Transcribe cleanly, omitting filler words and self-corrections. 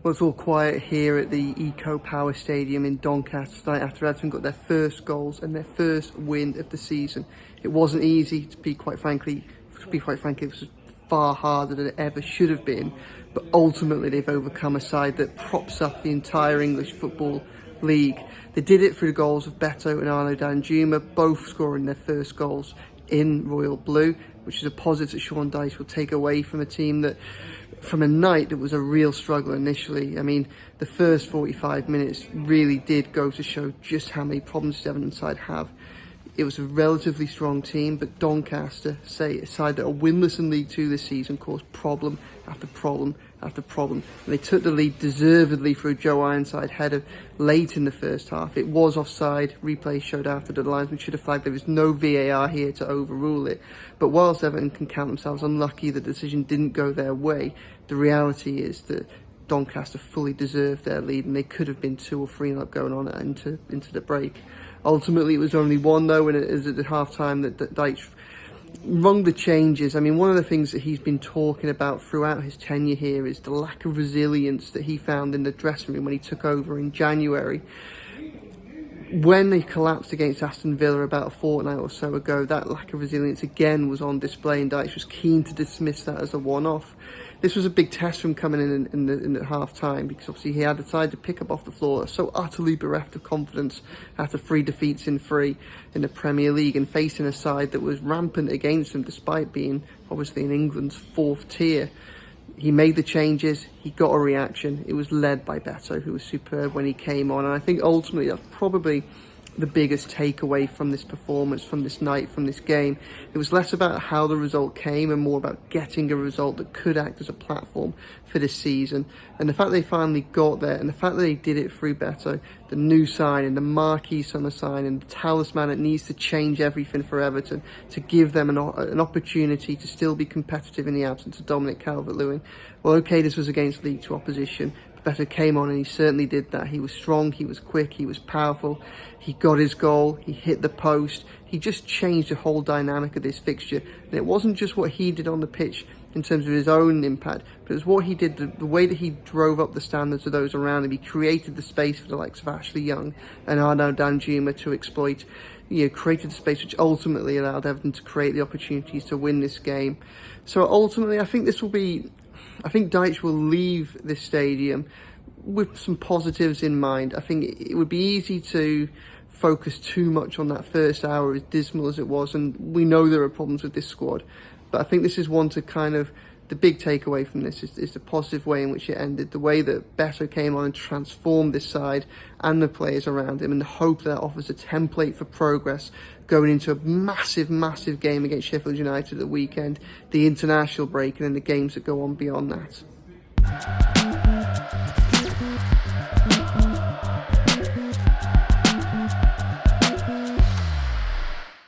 Well, it's all quiet here at the Eco Power Stadium in Doncaster tonight after Everton got their first goals and their first win of the season. It wasn't easy, to be quite frankly, it was far harder than it ever should have been, but ultimately they've overcome a side that props up the entire English Football League. They did it through the goals of Beto and Arno Danjuma, both scoring their first goals in Royal Blue, which is a positive that Sean Dyche will take away from a team that, from a night that was a real struggle initially. I mean, the first 45 minutes really did go to show just how many problems the Everton side have. It was a relatively strong team, but Doncaster, a side that are winless in League Two this season, caused problem after problem after problem. And they took the lead deservedly through Joe Ironside header late in the first half. It was offside. Replay showed after the linesman should have flagged. There was no VAR here to overrule it. But whilst Everton can count themselves unlucky the decision didn't go their way, the reality is that Doncaster fully deserved their lead, and they could have been 2 or 3 up going on into the break. Ultimately, it was only 1 though, and it was at the half-time that Dyche rung the changes. I mean, one of the things that he's been talking about throughout his tenure here is the lack of resilience that he found in the dressing room when he took over in January. When they collapsed against Aston Villa about a fortnight or so ago, that lack of resilience again was on display, and Dyche was keen to dismiss that as a one-off. This was a big test from coming in the half-time, because obviously he had decided to pick up off the floor, so utterly bereft of confidence after 3 defeats in 3 in the Premier League, and facing a side that was rampant against him despite being obviously in England's 4th tier. He made the changes, he got a reaction. It was led by Beto, who was superb when he came on, and I think ultimately that's probably the biggest takeaway from this performance, from this night, from this game. It was less about how the result came and more about getting a result that could act as a platform for this season. And the fact they finally got there, and the fact that they did it through Beto, the new signing, the marquee summer signing, the talisman that needs to change everything for Everton, to give them an opportunity to still be competitive in the absence of Dominic Calvert-Lewin. Well, okay, this was against League Two opposition. Beto came on and he certainly did that. He was strong, he was quick, he was powerful, he got his goal, he hit the post, he just changed the whole dynamic of this fixture. And it wasn't just what he did on the pitch in terms of his own impact, but it was what he did, the way that he drove up the standards of those around him. He created the space for the likes of Ashley Young and Arno Danjuma to exploit, created the space which ultimately allowed Everton to create the opportunities to win this game. So ultimately, I think Dyche will leave this stadium with some positives in mind. I think it would be easy to focus too much on that first hour, as dismal as it was, and we know there are problems with this squad. But I think this is one to the big takeaway from this is the positive way in which it ended, the way that Beto came on and transformed this side and the players around him, and the hope that offers a template for progress going into a massive, massive game against Sheffield United at the weekend, the international break, and then the games that go on beyond that.